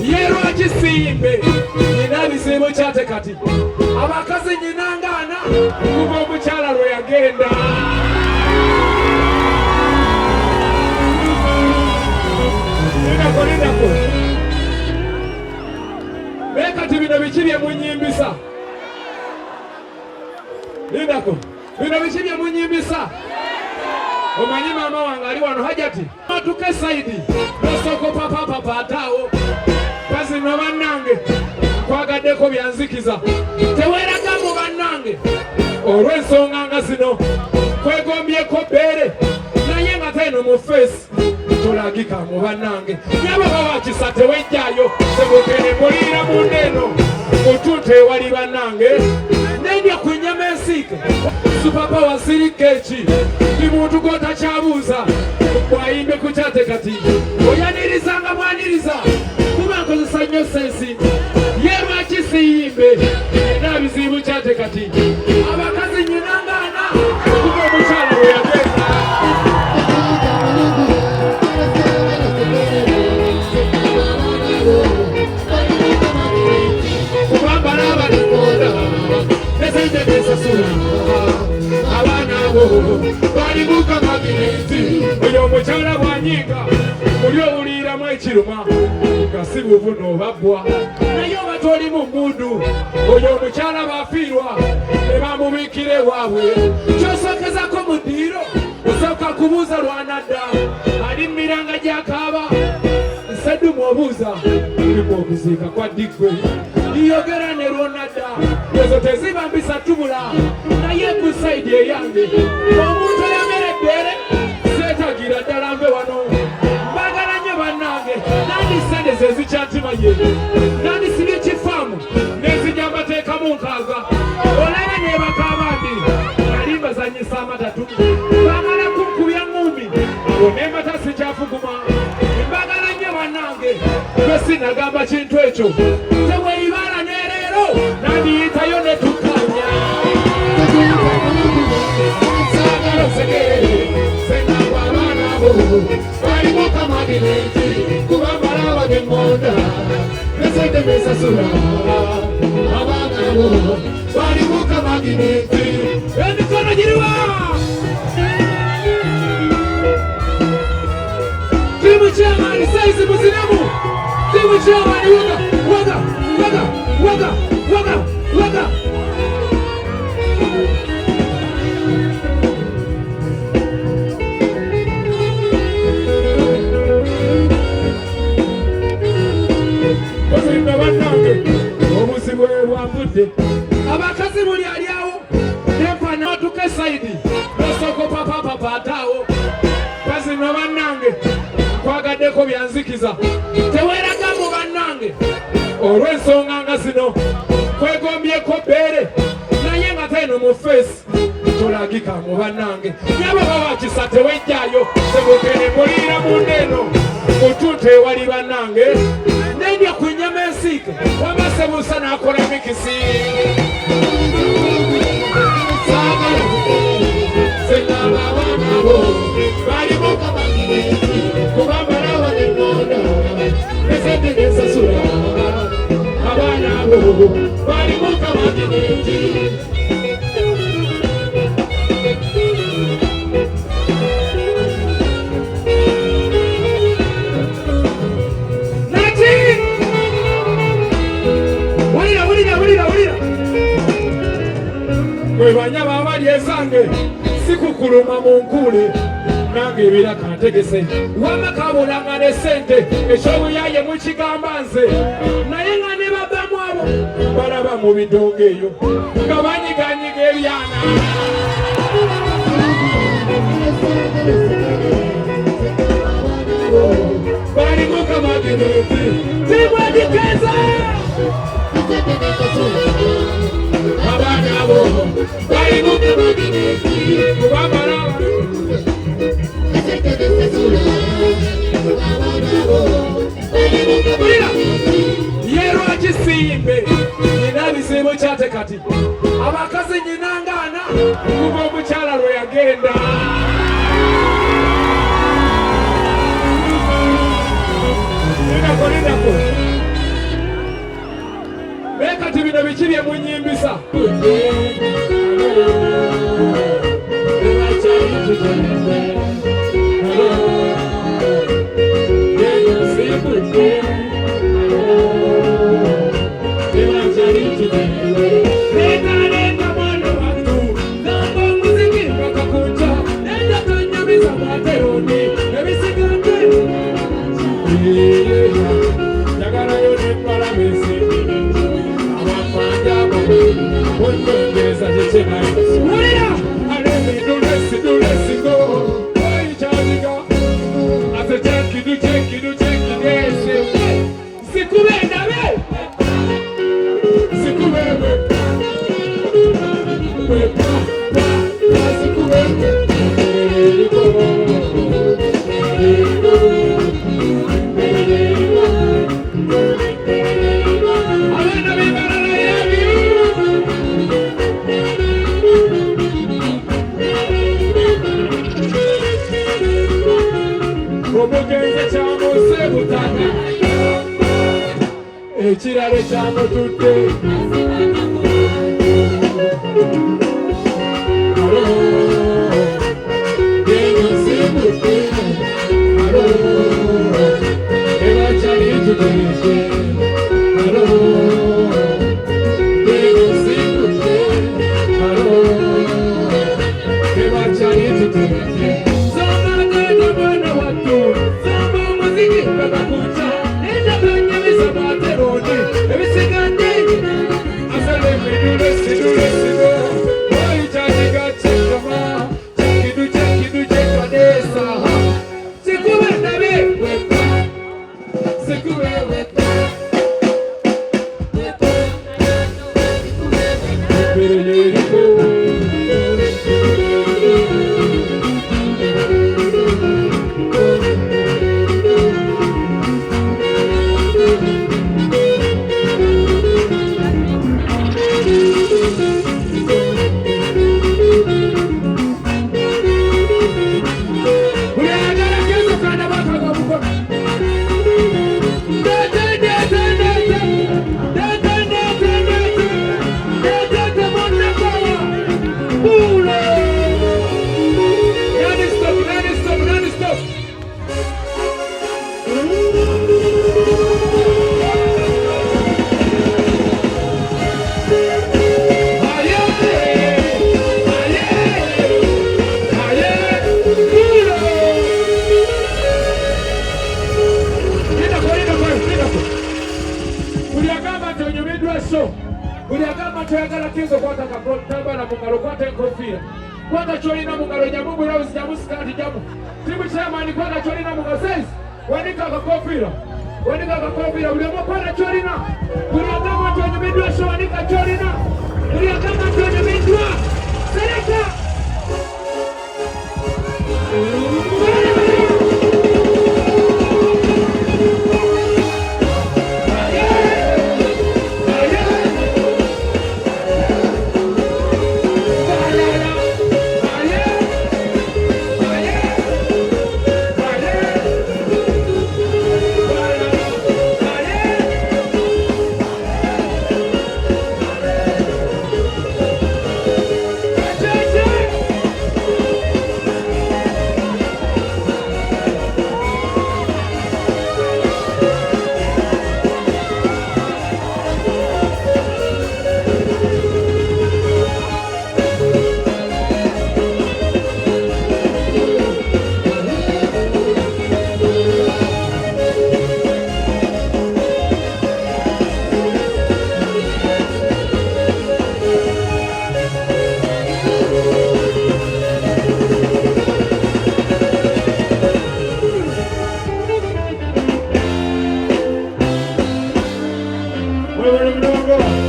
Yero achisimbe ninabisemo chate kati abakazi nyinangana kuva omukyala lwe yagenda Nako Bekati bino bikirye munyimbisa Nako bino bikirye munyimbisa Omanyi mama wange ali wano hajati matuke saidi nosoko papa atawo bazino bannange kwagaddeko byanzikiza teweraga mu bannange olw'ensonga nga zino kwegombyeko bbeere naye nga teno mu feesi tolagika mu bannange nyabo bawakisa tewejjayo sebukene muliira mundeeno mutuntu ewali bannange nendya ku nnyama ensiike supapa wasirika eki ndi muntu gw'otakyabuuza bw'ayimbe ku kyate kati oyaniriza nga bwaniriza kuba nkozesa nnyo sensi ye lwaki siyimbe era bizibu kyate kati abakazi nyinangaana kuba omukyala bwe yagenda kubambala abalimonda nezendegesasula abaana abo balibuka magireti oyo omukyala bwanyiga muli owuliramu ekiruma nga si buvuno obabbwa naye oba toli mu mmundu oyo omukyala bafiirwa ne bamubiikira ewaabwe kyosookezako mu ddiiro osooka kubuuza lwanadda alimmiranga gy'akaaba nseddumu obuuza mulimu okuziika kwa diggwe liyogera ne lwonadda ezo tezibambisa tubula naye ku sayidi eyange omuntu eyamera ebbeere seetagira ddala nve wano mbagala nnyo bannange nandisande ze zikyantimaye nandisibye kifaamu nezijja mbateekamu nkaaga olabe neebaka abandi nali mbazanyisa amatatu bamala kunkubya ngumi abo nembata sikyafuguma mbagala nnyo bannange bwe sinagamba kintu ekyo teweeyibala nereero nandiyitayo ne tukkanya saagala segere sengabwa abaana abo balimuka magireti kubambala abagemonda nesente besasula abaana abo balimuka magireti emikono giriwa timu kyamaani saizi muzinamu timu kyamaani waga ozinda bannange obuzibu bwambudde abakazi muli alyawo nempana atuke saidi nosoko papa ataawo bazino bannange kwagaddeko byanzikiza teweraga mu bannange olw'ensonga nga zino kwegombyeko bbeere naye nga teno mu feesi tolagika mu bannange nyabo bawakisa tewejjayo sebukene muliira mundeeno mutuntu ewali bannange nendya ku nnyama ensiike waba sebuusa n'akola mikisi sengaba abaana abo balimuka magireti kubambala abagemonda nesente gesasula abaana abo balimuka magireti nati wulira mwe banyaba abali esange sikukuluma mu nkule nange ebiraka ntegese wamakabulanga ne sente ekyobuyaye mukigamba nze naye nga ne babbamu abo balaba mu bidongo eyo nga banyiganyiga ebyana balimuka magireti timu Eddy Kenzo abaana abo balimuka magireti kubambala yero akisiyimbe ninabisemo kyate kati abakazi nyinangaana kuva omukyala lwe yagenda ekirala ekyamutudde toyagala Kenzo kwata kabana mungalo kwata enkofira kwata cholina mungalo nyamungu rose nyamusikati jamu timu chairman kwata cholina mungalo says wanika kakofira ulemo kwata cholina uliyagama tonyo midwa show wanika cholina uliyagama tonyo midwa seleka Wewe ni mdogo.